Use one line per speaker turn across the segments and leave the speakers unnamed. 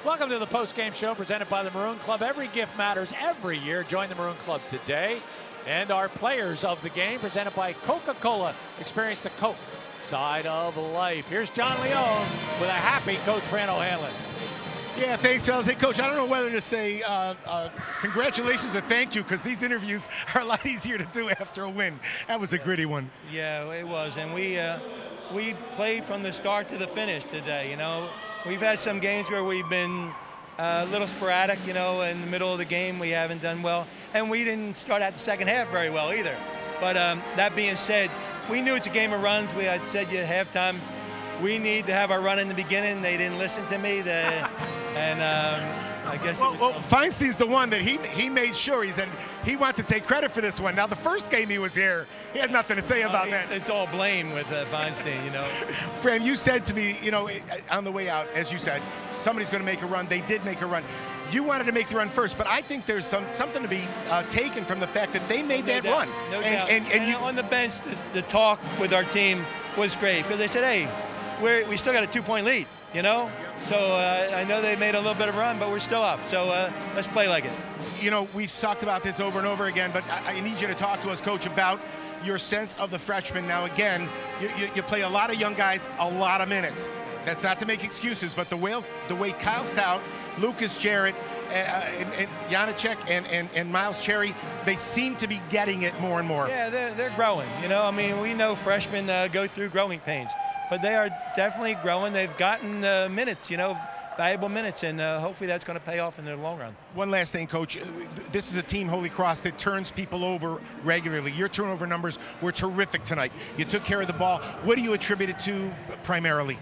Welcome to the Postgame Show presented by the Maroon Club. Every gift matters every year. Join the Maroon Club today. And our players of the game presented by Coca-Cola. Experience the Coke side of life. Here's John Leone with a happy Coach Fran O'Hanlon.
Yeah, thanks, fellas. Hey, Coach, I don't know whether to say congratulations or thank you, because these interviews are a lot easier to do after a win. That was a gritty one.
Yeah, it was, and we played from the start to the finish today. You know, we've had some games where we've been a little sporadic. You know, in the middle of the game we haven't done well, and we didn't start out the second half very well either. But that being said, we knew it's a game of runs. We had said at halftime we need to have our run in the beginning. They didn't listen to me. I guess
Feinstein's the one that he made sure. He said he wants to take credit for this one. Now, the first game he was here, he had nothing to say about that.
It's all blame with Feinstein, you know.
Fran, you said to me, you know, on the way out, as you said, somebody's going to make a run. They did make a run. You wanted to make the run first, but I think there's something to be taken from the fact that they made that run.
No doubt. And you, on the bench, the talk with our team was great, because they said, hey, we still got a 2-point lead, you know? So I know they made a little bit of a run, but we're still up. So let's play like it.
You know, we've talked about this over and over again, but I need you to talk to us, Coach, about your sense of the freshmen. Now, again, you play a lot of young guys, a lot of minutes. That's not to make excuses, but the way Kyle Stout, Lucas Jarrett, and Janacek and Miles Cherry, they seem to be getting it more and more.
Yeah, they're growing. You know, I mean, we know freshmen go through growing pains, but they are definitely growing. They've gotten minutes, you know, valuable minutes, and hopefully that's going to pay off in the long run.
One last thing, Coach. This is a team, Holy Cross, that turns people over regularly. Your turnover numbers were terrific tonight. You took care of the ball. What do you attribute it to primarily?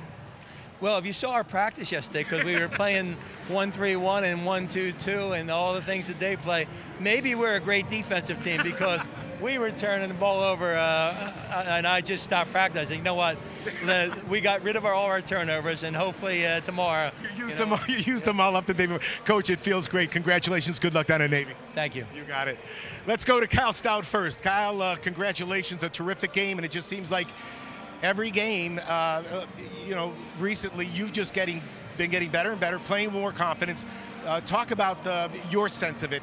Well, if you saw our practice yesterday, because we were playing 1-3-1 and 1-2-2 and all the things that they play, maybe we're a great defensive team, because we were turning the ball over, and I just stopped practicing. You know what? We got rid of all our turnovers, and hopefully tomorrow.
You used them all up to David. Coach, it feels great. Congratulations. Good luck down in Navy.
Thank you.
You got it. Let's go to Kyle Stout first. Kyle, congratulations. A terrific game, and it just seems like every game, you know, recently you've just been getting better and better, playing with more confidence. Talk about your sense of it.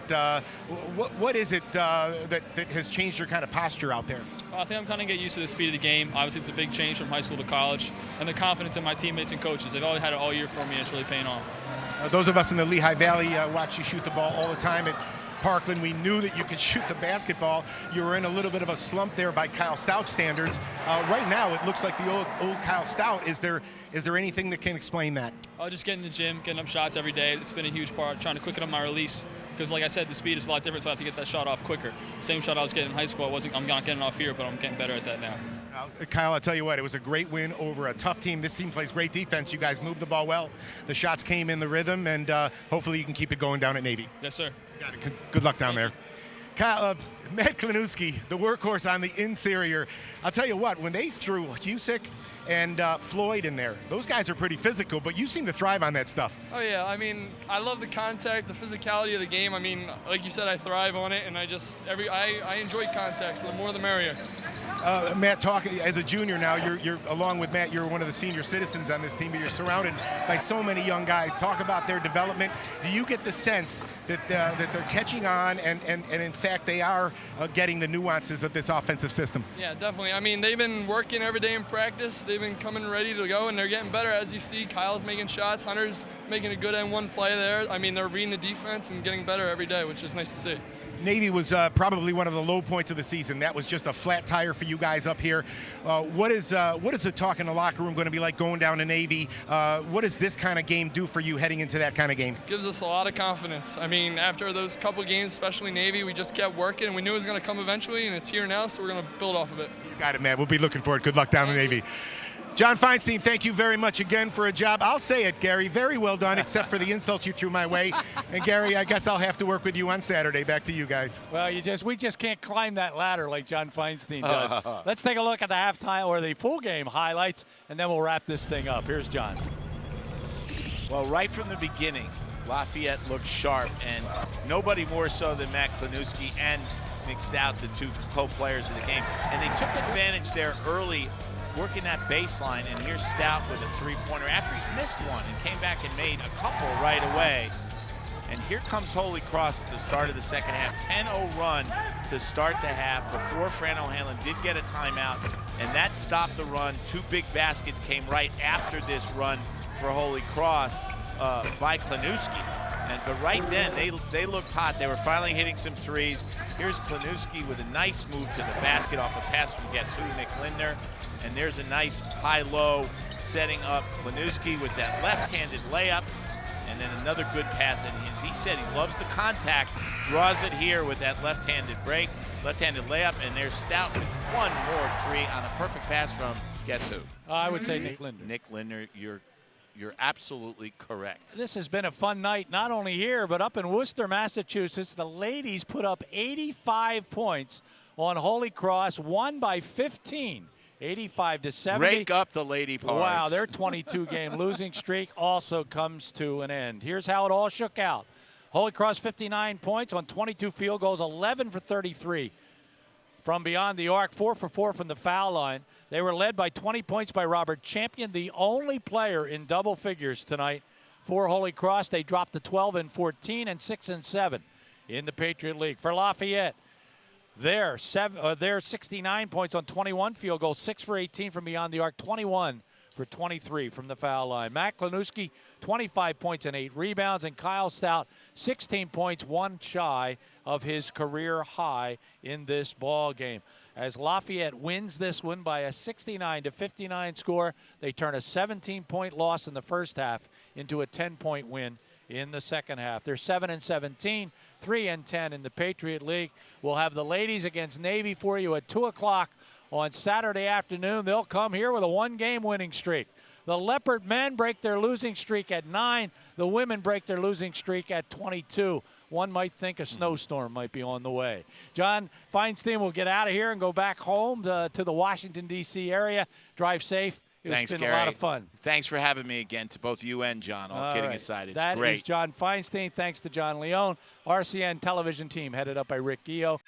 What is it that has changed your kind of posture out there?
Well, I think I'm kind of getting used to the speed of the game. Obviously, it's a big change from high school to college, and the confidence in my teammates and coaches. They've always had it all year for me, and it's really paying off.
Those of us in the Lehigh Valley watch you shoot the ball all the time. At Parkland, we knew that you could shoot the basketball. You were in a little bit of a slump there by Kyle Stout standards. Right now, it looks like the old Kyle Stout. Is there anything that can explain that?
Just getting in the gym, getting up shots every day. It's been a huge part, trying to quicken up my release. Because like I said, the speed is a lot different, so I have to get that shot off quicker. Same shot I was getting in high school, I'm not getting off here, but I'm getting better at that now.
Kyle, I'll tell you what, it was a great win over a tough team. This team plays great defense. You guys moved the ball well. The shots came in the rhythm, and hopefully you can keep it going down at Navy.
Yes, sir.
Got it. Good luck down there. Kyle, Matt Klinewski, the workhorse on the interior. I'll tell you what, when they threw Husick and Floyd in there, those guys are pretty physical, but you seem to thrive on that stuff.
Oh yeah, I mean, I love the contact, the physicality of the game. I mean, like you said, I thrive on it, and I enjoy contact, so the more the merrier.
Matt, talk as a junior now. You're along with Matt. You're one of the senior citizens on this team, but you're surrounded by so many young guys. Talk about their development. Do you get the sense that they're catching on, and in fact they are getting the nuances of this offensive system?
Yeah, definitely. I mean, they've been working every day in practice. They've been coming ready to go, and they're getting better. As you see, Kyle's making shots. Hunter's making a good N1 play there. I mean, they're reading the defense and getting better every day, which is nice to see.
Navy was probably one of the low points of the season. That was just a flat tire for you guys up here. What is the talk in the locker room going to be like going down to Navy? What does this kind of game do for you heading into that kind of game?
Gives us a lot of confidence. I mean, after those couple games, especially Navy, we just kept working, and we knew it was going to come eventually, and it's here now, so we're going to build off of it.
You got it, man. We'll be looking for it. Good luck down to Navy. John Feinstein, thank you very much again for a job. I'll say it, Gary, very well done, except for the insults you threw my way. And Gary, I guess I'll have to work with you on Saturday. Back to you guys.
Well, we just can't climb that ladder like John Feinstein does. Let's take a look at the halftime or the full game highlights, and then we'll wrap this thing up. Here's John.
Well, right from the beginning, Lafayette looked sharp, and nobody more so than Matt Klinewski and Nick Stout, the two co-players of the game. And they took advantage there early working that baseline, and here's Stout with a three-pointer after he missed one and came back and made a couple right away. And here comes Holy Cross at the start of the second half. 10-0 run to start the half before Fran O'Hanlon did get a timeout, and that stopped the run. Two big baskets came right after this run for Holy Cross by Klinewski. But right then, they looked hot. They were finally hitting some threes. Here's Klinewski with a nice move to the basket off a pass from guess who, Nick Lindner. And there's a nice high-low setting up Klinewski with that left-handed layup. And then another good pass. And as he said, he loves the contact, draws it here with that left-handed break, left-handed layup. And there's Stout with one more three on a perfect pass from guess who?
I would say Nick Lindner.
Nick Lindner, you're absolutely correct.
This has been a fun night, not only here, but up in Worcester, Massachusetts. The ladies put up 85 points on Holy Cross, won by 15, 85-70.
Break up the Lady Pards.
Wow, their 22-game losing streak also comes to an end. Here's how it all shook out. Holy Cross 59 points on 22 field goals, 11 for 33 from beyond the arc, 4 for 4 from the foul line. They were led by 20 points by Robert Champion, the only player in double figures tonight for Holy Cross. They dropped to 12 and 14 and 6 and 7 in the Patriot League. For Lafayette, they're 69 points on 21 field goals, 6 for 18 from beyond the arc, 21 for 23 from the foul line. Matt Klinewski, 25 points and 8 rebounds, and Kyle Stout, 16 points, one shy of his career high in this ball game. As Lafayette wins this one by a 69-59 score, they turn a 17-point loss in the first half into a 10-point win in the second half. They're 7-17, 3-10 in the Patriot League. We'll have the ladies against Navy for you at 2 o'clock on Saturday afternoon. They'll come here with a one-game winning streak. The Leopard men break their losing streak at 9. The women break their losing streak at 22. One might think a snowstorm might be on the way. John Feinstein will get out of here and go back home to the Washington, D.C. area. Drive safe.
Thanks,
been
Gary.
a lot of fun.
Thanks for having me again, to both you and John. All kidding aside, it's
that
great.
That is John Feinstein. Thanks to John Leone. RCN television team headed up by Rick Gio.